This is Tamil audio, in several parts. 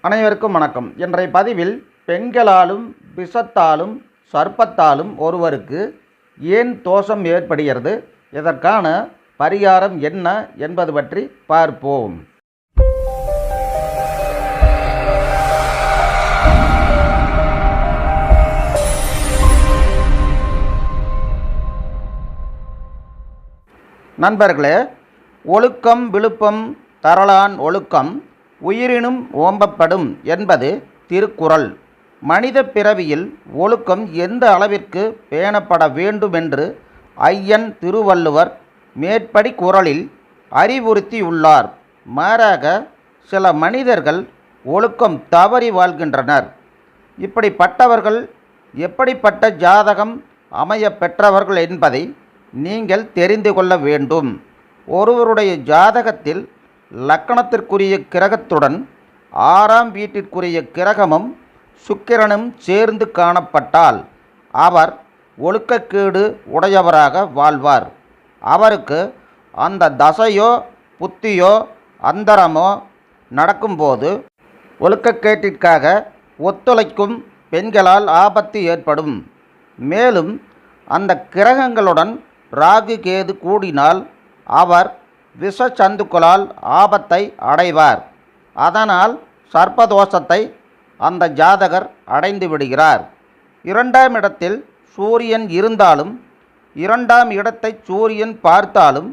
அனைவருக்கும் வணக்கம். இன்றைய பதிவில் பெண்களாலும் விஷத்தாலும் சர்ப்பத்தாலும் ஒருவருக்கு ஏன் தோஷம் ஏற்படுகிறது, இதற்கான பரிகாரம் என்ன என்பது பற்றி பார்ப்போம். நண்பர்களே, ஒழுக்கம் விழுப்பம் தரலான் ஒழுக்கம் உயிரினும் ஓம்பப்படும் என்பது திருக்குறள். மனித பிறவியில் ஒழுக்கம் எந்த அளவிற்கு பேணப்பட வேண்டுமென்று ஐயன் திருவள்ளுவர் மேற்படி குறளில் அறிவுறுத்தியுள்ளார். மாறாக சில மனிதர்கள் ஒழுக்கம் தவறி வாழ்கின்றனர். இப்படிப்பட்டவர்கள் எப்படிப்பட்ட ஜாதகம் அமைய பெற்றவர்கள் என்பதை நீங்கள் தெரிந்து கொள்ள வேண்டும். ஒருவருடைய ஜாதகத்தில் லக்கணத்திற்குரிய கிரகத்துடன் 6ஆம் வீட்டிற்குரிய கிரகமும் சுக்கிரனும் சேர்ந்து காணப்பட்டால் அவர் ஒழுக்கக்கேடு உடையவராக வாழ்வார். அவருக்கு அந்த தசையோ புத்தியோ அந்தரமோ நடக்கும்போது ஒழுக்கக்கேட்டிற்காக ஒத்துழைக்கும் பெண்களால் ஆபத்து ஏற்படும். மேலும் அந்த கிரகங்களுடன் ராகு கேது கூடினால் அவர் விஷச்சந்துக்களால் ஆபத்தை அடைவார். அதனால் சர்ப்பதோஷத்தை அந்த ஜாதகர் அடைந்து விடுகிறார். 2ஆம் இடத்தில் சூரியன் இருந்தாலும் 2ஆம் இடத்தை சூரியன் பார்த்தாலும்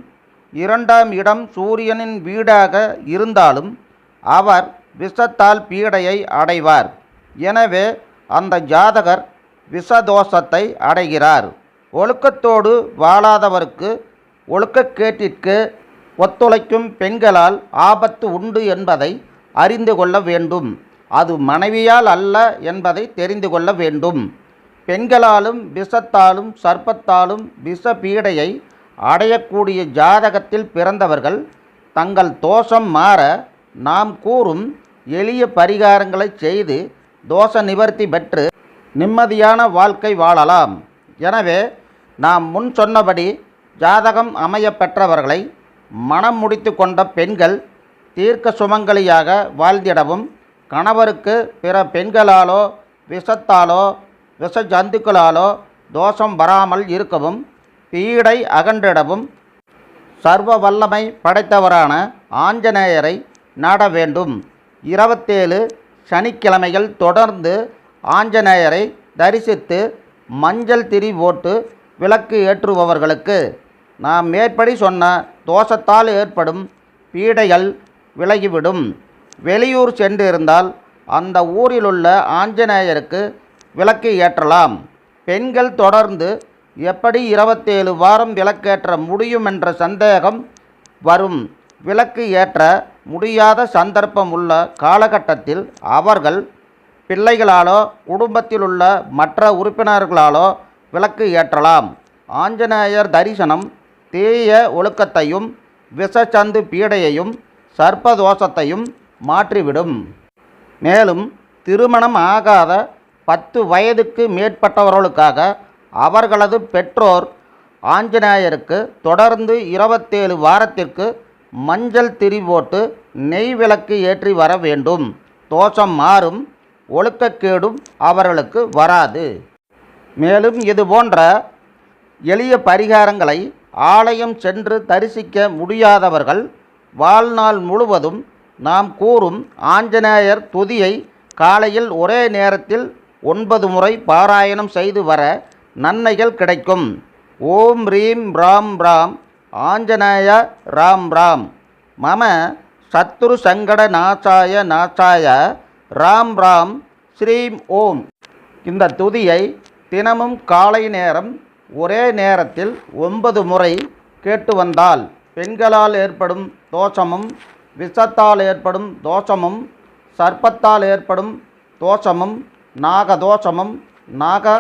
2ஆம் இடம் சூரியனின் வீடாக இருந்தாலும் அவர் விஷத்தால் பீடையை அடைவார். எனவே அந்த ஜாதகர் விஷதோஷத்தை அடைகிறார். ஒழுக்கத்தோடு வாழாதவருக்கு ஒழுக்கக்கேட்டிற்கு ஒத்துழைக்கும் பெண்களால் ஆபத்து உண்டு என்பதை அறிந்து கொள்ள வேண்டும். அது மனைவியால் அல்ல என்பதை தெரிந்து கொள்ள வேண்டும். பெண்களாலும் விஷத்தாலும் சர்ப்பத்தாலும் விஷ பீடையை அடையக்கூடிய ஜாதகத்தில் பிறந்தவர்கள் தங்கள் தோஷம் மாற நாம் கூறும் எளிய பரிகாரங்களை செய்து தோஷ நிவர்த்தி பெற்று நிம்மதியான வாழ்க்கை வாழலாம். எனவே நாம் முன் சொன்னபடி ஜாதகம் அமைய பெற்றவர்களை மனம் முடித்து கொண்ட பெண்கள் தீர்க்க சுமங்கலியாக வாழ்ந்திடவும், கணவருக்கு பிற பெண்களாலோ விஷத்தாலோ விஷ ஜந்துக்களாலோ தோஷம் வராமல் இருக்கவும், பீடை அகன்றிடவும் சர்வ வல்லமை படைத்தவரான ஆஞ்சநேயரை நாட வேண்டும். 27 சனிக்கிழமைகள் தொடர்ந்து ஆஞ்சநேயரை தரிசித்து மஞ்சள் திரி போட்டு விளக்கு ஏற்றுபவர்களுக்கு நாம் மேற்படி சொன்ன தோஷத்தால் ஏற்படும் பீடைகள் விலகிவிடும். வெளியூர் சென்றிருந்தால் அந்த ஊரிலுள்ள ஆஞ்சநேயருக்கு விளக்கு ஏற்றலாம். பெண்கள் தொடர்ந்து எப்படி 27 வாரம் விளக்கேற்ற முடியும் என்ற சந்தேகம் வரும். விளக்கு ஏற்ற முடியாத சந்தர்ப்பம் உள்ள காலகட்டத்தில் அவர்கள் பிள்ளைகளாலோ குடும்பத்தில் உள்ள மற்ற உறுப்பினர்களாலோ விளக்கு ஏற்றலாம். ஆஞ்சநேயர் தரிசனம் தீய ஒழுக்கத்தையும் விஷச்சந்து பீடையையும் சர்ப்பதோஷத்தையும் மாற்றிவிடும். மேலும் திருமணம் ஆகாத 10 வயதுக்கு மேற்பட்டவர்களுக்காக அவர்களது பெற்றோர் ஆஞ்சநேயருக்கு தொடர்ந்து 27 வாரத்திற்கு மஞ்சள் திரி போட்டு நெய் விளக்கு ஏற்றி வர வேண்டும். தோஷம் மாறும், ஒழுக்கக்கேடும் அவர்களுக்கு வராது. மேலும் இது போன்ற எளிய பரிகாரங்களை ஆலயம் சென்று தரிசிக்க முடியாதவர்கள் வாழ்நாள் முழுவதும் நாம் கூறும் ஆஞ்சநேயர் துதியை காலையில் ஒரே நேரத்தில் 9 முறை பாராயணம் செய்து வர நன்மைகள் கிடைக்கும். ஓம் ரீம் ராம் ராம் ஆஞ்சநேய ராம் ராம் மம சத்ரு சங்கட நாசாய நாசாய ராம் ராம் ஸ்ரீம் ஓம். இந்த துதியை தினமும் காலை நேரம் ஒரே நேரத்தில் 9 முறை கேட்டு வந்தால் பெண்களால் ஏற்படும் தோஷமும், விஷத்தால் ஏற்படும் தோஷமும், சர்ப்பத்தால் ஏற்படும் தோஷமும், நாகதோஷமும் நாக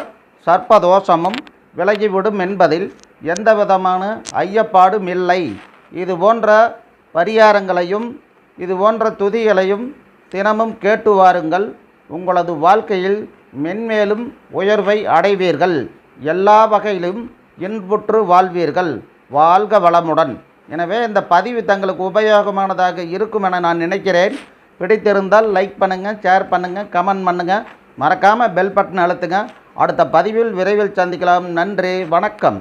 சர்ப்பதோஷமும் விலகிவிடும் என்பதில் எந்தவிதமான ஐயப்பாடும் இல்லை. இது போன்ற பரிகாரங்களையும் இது போன்ற துதிகளையும் தினமும் கேட்டு வாருங்கள். உங்களது வாழ்க்கையில் மென்மேலும் உயர்வை அடைவீர்கள். எல்லா வகையிலும் இன்புற்று வாழ்வீர்கள். வாழ்க வளமுடன். எனவே இந்த பதிவு தங்களுக்கு உபயோகமானதாக இருக்கும் என நான் நினைக்கிறேன். பிடித்திருந்தால் லைக் பண்ணுங்கள், ஷேர் பண்ணுங்கள், கமெண்ட் பண்ணுங்கள். மறக்காமல் பெல் பட்டன் அழுத்துங்க. அடுத்த பதிவில் விரைவில் சந்திக்கலாம். நன்றி, வணக்கம்.